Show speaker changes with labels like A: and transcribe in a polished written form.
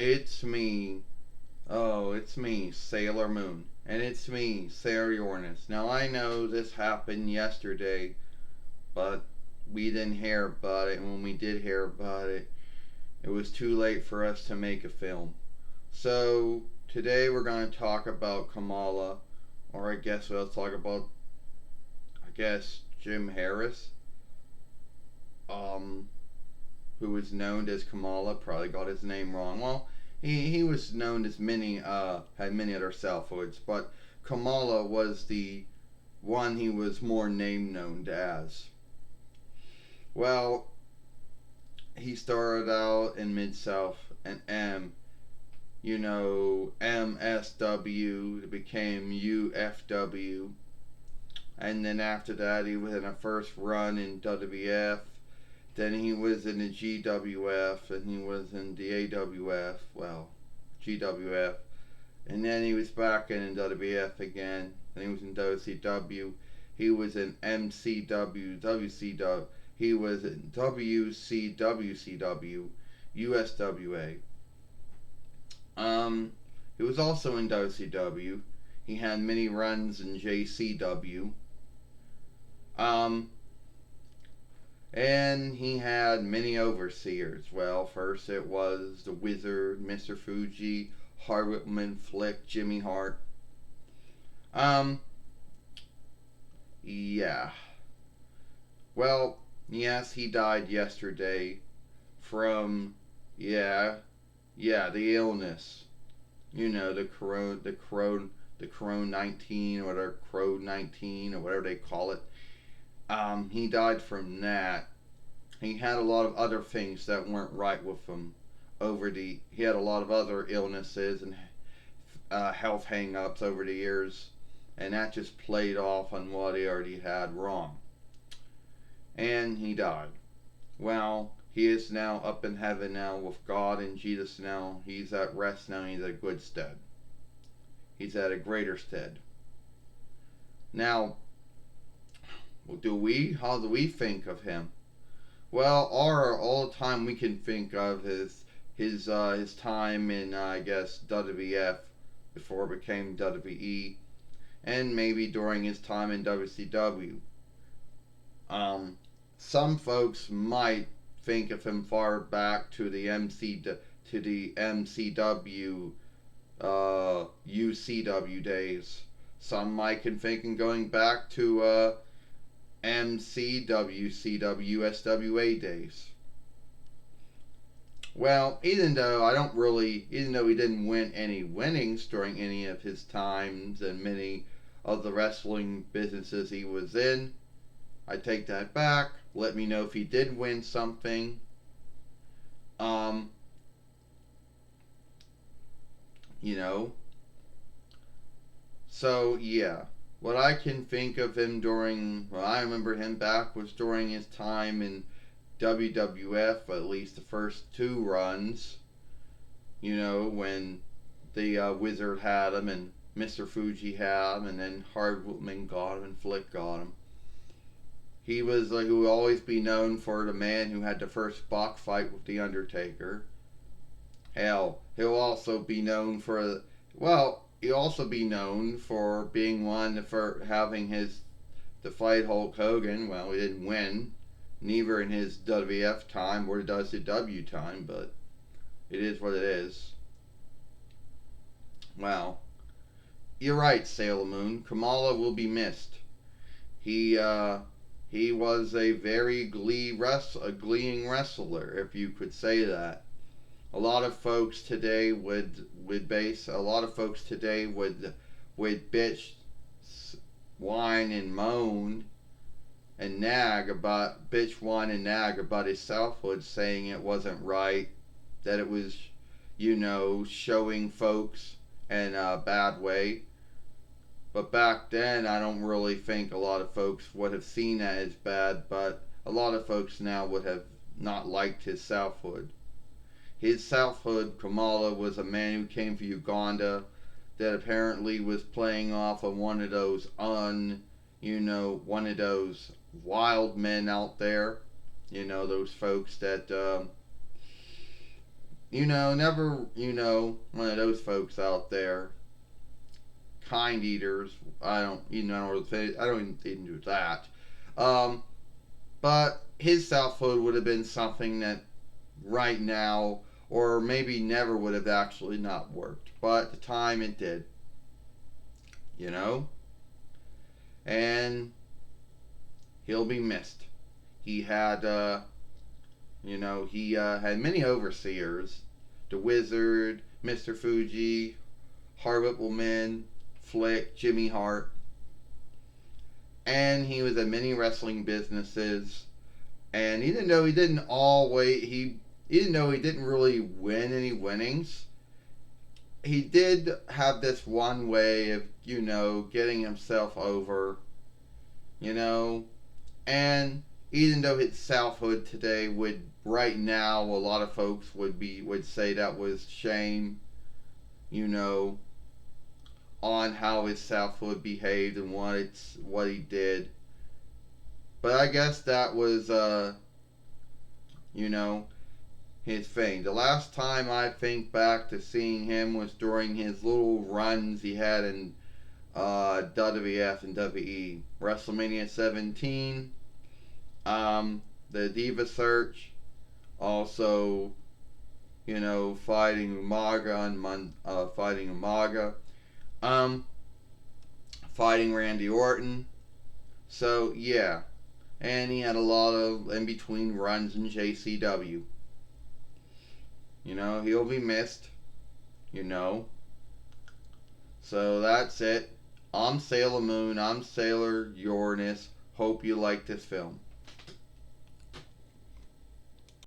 A: It's me. Oh, it's me, Sailor Moon. And it's me, Sailor Uranus. Now I know this happened yesterday, but we didn't hear about it, and when we did hear about it, it was too late for us to make a film. So today we're going to talk about Kamala, or I guess we'll talk about, Jim Harris, um, who was known as Kamala. Probably got his name wrong. Well, he was known as had many other selfhoods, but Kamala was the one he was more name known as. Well, he started out in Mid South and MSW, it became UFW, and then after that he was in a first run in WWF. Then he was in the GWF, and he was in the AWF, well, GWF, and then he was back in WWF again, and he was in WCW. He was in MCW, WCW, he was in WCWCW, USWA. He was also in WCW. He had many runs in JCW. Um, and he had many overseers. Well, first it was the Wizard, Mr. Fuji, Hardwickman, Flick, Jimmy Hart. Um, yeah. Well, yes, he died yesterday from, yeah, the illness. The Corona 19 or the Crow 19 or whatever they call it. He died from that. He had a lot of other things that weren't right with him. He had a lot of other illnesses and health hang-ups over the years, and that just played off on what he already had wrong. And he died. Well, he is now up in heaven now with God and Jesus now. He's at rest now. He's at good stead. He's at a greater stead. Now, how do we think of him? Well, all the time we can think of is his time in WWF before it became WWE, and maybe during his time in WCW. Some folks might think of him far back to the MCW, UCW days. Some might can think in going back to MCWCW USWA days. Well, even though he didn't win any winnings during any of his times and many of the wrestling businesses he was in, I take that back. Let me know if he did win something. Um, you know. So yeah, what I can think of him I remember him back was during his time in WWF, at least the first two runs. When the Wizard had him and Mr. Fuji had him, and then Hardwoodman got him and Flick got him. He who will always be known for the man who had the first box fight with The Undertaker. Hell, he'll also be known for, he'll also be known for being one for having to fight Hulk Hogan. Well, he didn't win, neither in his WWF time or the WCW time, but it is what it is. Well, you're right, Sailor Moon. Kamala will be missed. He he was a very gleeing wrestler, if you could say that. A lot of folks today would bitch, whine, and moan and whine, and nag about his selfhood, saying it wasn't right, that it was, showing folks in a bad way. But back then, I don't really think a lot of folks would have seen that as bad, but a lot of folks now would have not liked his selfhood. His selfhood, Kamala, was a man who came from Uganda that apparently was playing off of one of those wild men out there. Those folks that never, one of those folks out there, kind eaters. I don't, I don't even do that. Um, but his Southwood would have been something that right now, or maybe never would have actually not worked. But at the time it did, you know? And he'll be missed. He had, he had many overseers. The Wizard, Mr. Fuji, Harvard Woman, Flick, Jimmy Hart. And he was at many wrestling businesses. And even though he didn't always, even though he didn't really win any winnings, he did have this one way of, getting himself over, you know. And even though his selfhood today would, right now, a lot of folks would say that was shame, you know, on how his selfhood behaved and what he did. But I guess that was, you know, his thing. The last time I think back to seeing him was during his little runs he had in WWF and WWE. WrestleMania 17, the Diva Search, also, fighting fighting Umaga, um, fighting Randy Orton. So yeah, and he had a lot of in between runs in JCW. He'll be missed. You know. So that's it. I'm Sailor Moon. I'm Sailor Uranus. Hope you like this film.